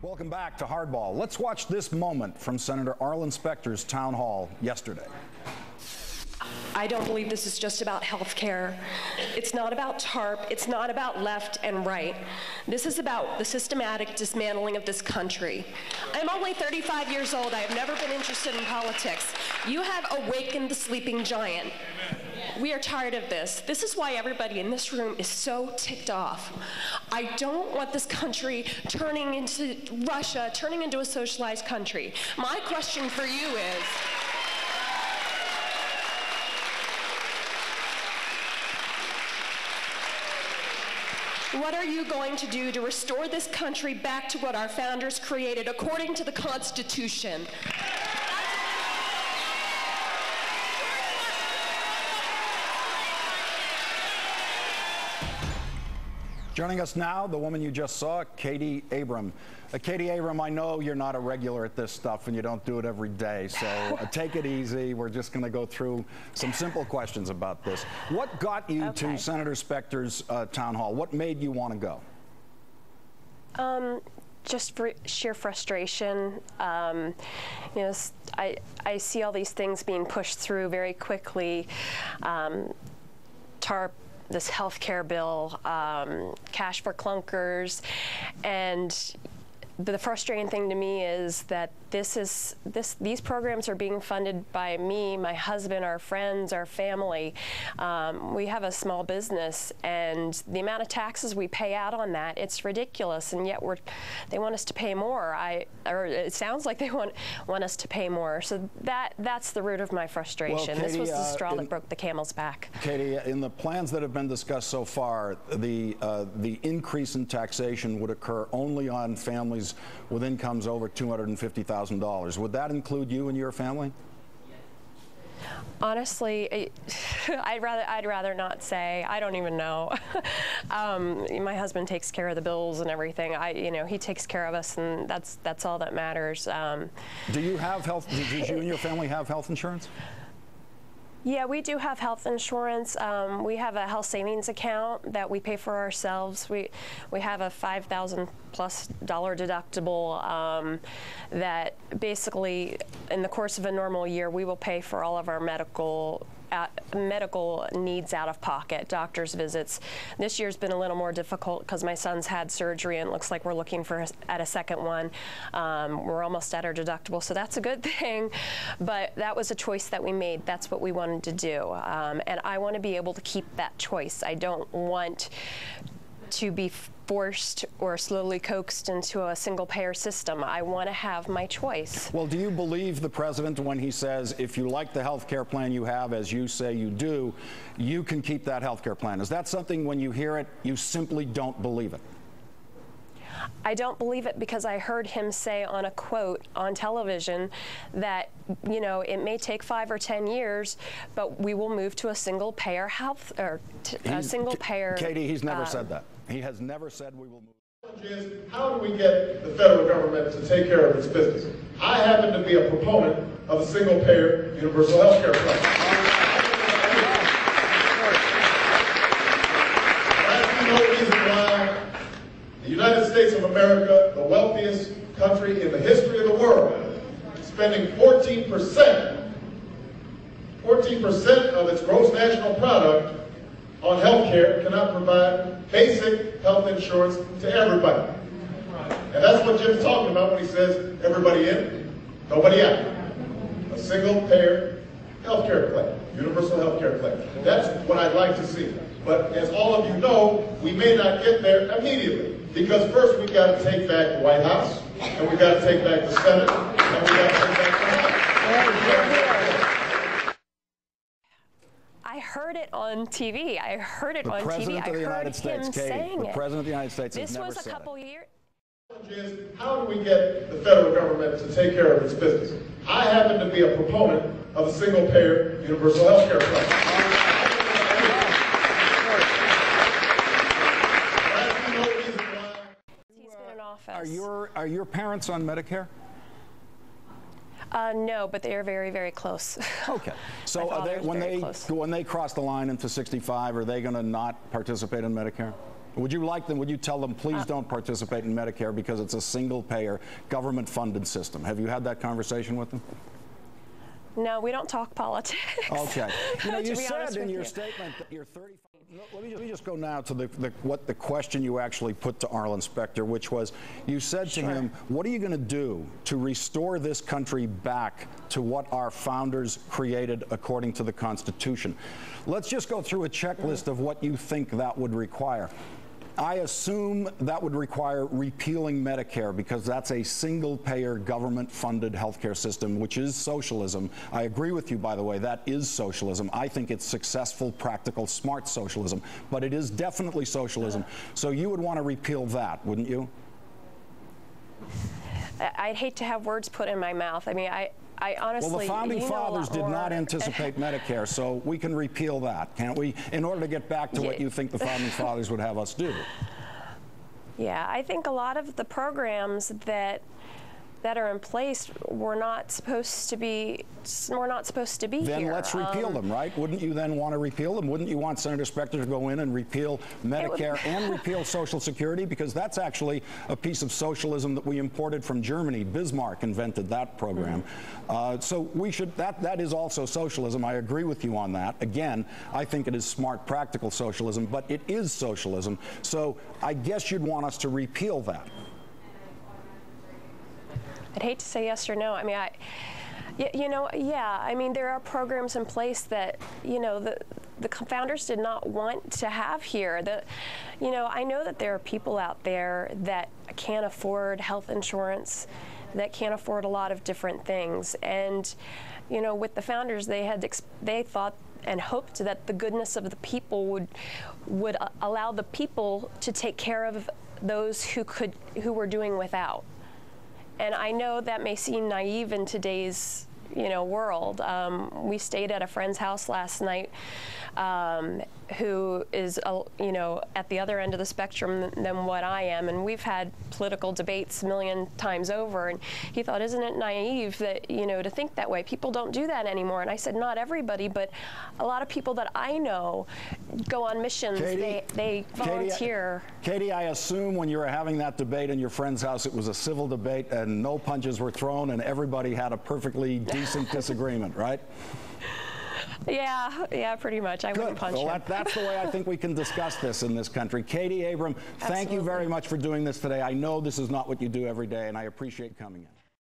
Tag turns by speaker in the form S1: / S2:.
S1: Welcome back to Hardball. Let's watch this moment from Senator Arlen Specter's town hall yesterday.
S2: I don't believe this is just about health care. It's not about TARP. It's not about left and right. This is about the systematic dismantling of this country. I'm only 35 years old. I have never been interested in politics. You have awakened the sleeping giant. We are tired of this. This is why everybody in this room is so ticked off. I don't want this country turning into Russia, turning into a socialized country. My question for you is, what are you going to do to restore this country back to what our founders created according to the Constitution?
S1: Joining us now, the woman you just saw, Katy Abrams. Katy Abrams, I know you're not a regular at this stuff and you don't do it every day, so take it easy. We're just going to go through some simple questions about this. What got you to Senator Specter's town hall? What made you want to go?
S2: Just for sheer frustration. You know, I see all these things being pushed through very quickly. TARP, this health care bill, cash for clunkers, and the frustrating thing to me is that these programs are being funded by me, my husband, our friends, our family. We have a small business, and the amount of taxes we pay out on that, it's ridiculous, and yet they want us to pay more. Or it sounds like they want us to pay more. So that's the root of my frustration. Well, Katy, this was the straw that broke the camel's back. Katy,
S1: in the plans that have been discussed so far, the increase in taxation would occur only on families with incomes over $250,000. Would that include you and your family?
S2: Honestly, I'd rather not say. I don't even know. My husband takes care of the bills and everything. You know, he takes care of us, and that's all that matters.
S1: Do you have health? Did you and your family have health insurance?
S2: Yeah, we do have health insurance. We have a health savings account that we pay for ourselves. We have a $5,000+ deductible that basically, in the course of a normal year, we will pay for all of our medical needs out of pocket, doctor's visits. This year's been a little more difficult because my son's had surgery, and it looks like we're looking at a second one. We're almost at our deductible, so that's a good thing. But that was a choice that we made. That's what we wanted to do, and I want to be able to keep that choice. I don't want to be forced or slowly coaxed into a single-payer system. I want to have my choice. Well,
S1: do you believe the president when he says, if you like the health care plan you have, as you say you do, you can keep that health care plan? Is that something, when you hear it, you simply don't believe it?
S2: I don't believe it because I heard him say on a quote on television that, you know, it may take 5 or 10 years, but we will move to a single-payer health, or a single-payer.
S1: Katy, he's never said that. He has never said we will move.
S3: How do we get the federal government to take care of its business? I happen to be a proponent of a single-payer universal health care plan. That's no reason why the United States of America, the wealthiest country in the history of the world, spending 14% of its gross national product on health care, cannot provide basic health insurance to everybody. And that's what Jim's talking about when he says everybody in, nobody out. A single-payer health care plan, universal health care plan. That's what I'd like to see. But as all of you know, we may not get there immediately, because first we've got to take back the White House, and we've got to take back the Senate, and we've got to take back the House.
S2: I heard it on TV. I heard it on TV.
S1: I heard him saying it. The President of the United States has never said it.
S2: This was a couple years.
S3: How do we get the federal government to take care of its business? I happen to be a proponent of a single-payer universal health care plan.
S2: He's been in office.
S1: Are your parents on Medicare?
S2: No, but they are very, very close.
S1: Okay. So when they cross the line into 65, are they going to not participate in Medicare? Would you like them? Would you tell them, please don't participate in Medicare because it's a single-payer, government-funded system? Have you had that conversation with them?
S2: No, we don't talk politics.
S1: Okay. You know, you said in your statement that you're 35. Let me just go now to what the question you actually put to Arlen Specter, which was, you said to him, what are you going to do to restore this country back to what our founders created according to the Constitution? Let's just go through a checklist of what you think that would require. I assume that would require repealing Medicare because that's a single-payer, government-funded healthcare system, which is socialism. I agree with you, by the way, that is socialism. I think it's successful, practical, smart socialism, but it is definitely socialism. So you would want to repeal that, wouldn't you?
S2: I'd hate to have words put in my mouth. I mean, I honestly,
S1: well, the founding fathers did not anticipate Medicare, so we can repeal that, can't we, in order to get back to what you think the founding fathers would have us do?
S2: Yeah, I think a lot of the programs that are in place were not supposed to be here.
S1: Then let's repeal them, right? Wouldn't you then want to repeal them? Wouldn't you want Senator Specter to go in and repeal Medicare and repeal Social Security? Because that's actually a piece of socialism that we imported from Germany. Bismarck invented that program. So we should, that is also socialism. I agree with you on that. Again, I think it is smart, practical socialism, but it is socialism. So I guess you'd want us to repeal that.
S2: I'd hate to say yes or no. I mean, yeah. I mean, there are programs in place that, you know, the founders did not want to have here. You know, I know that there are people out there that can't afford health insurance, that can't afford a lot of different things. And, you know, with the founders, they thought and hoped that the goodness of the people would allow the people to take care of those who were doing without. And I know that may seem naive in today's, you know, world. We stayed at a friend's house last night who is, you know, at the other end of the spectrum than what I am. And we've had political debates a million times over. And he thought, isn't it naive that, you know, to think that way? People don't do that anymore. And I said, not everybody, but a lot of people that I know go on missions.
S1: Katie,
S2: they volunteer.
S1: Katie, I assume when you were having that debate in your friend's house, it was a civil debate and no punches were thrown and everybody had a perfectly decent disagreement, right?
S2: Yeah, pretty much. I wouldn't punch him.
S1: That's the way I think we can discuss this in this country. Katy Abrams, thank you very much for doing this today. I know this is not what you do every day, and I appreciate coming in.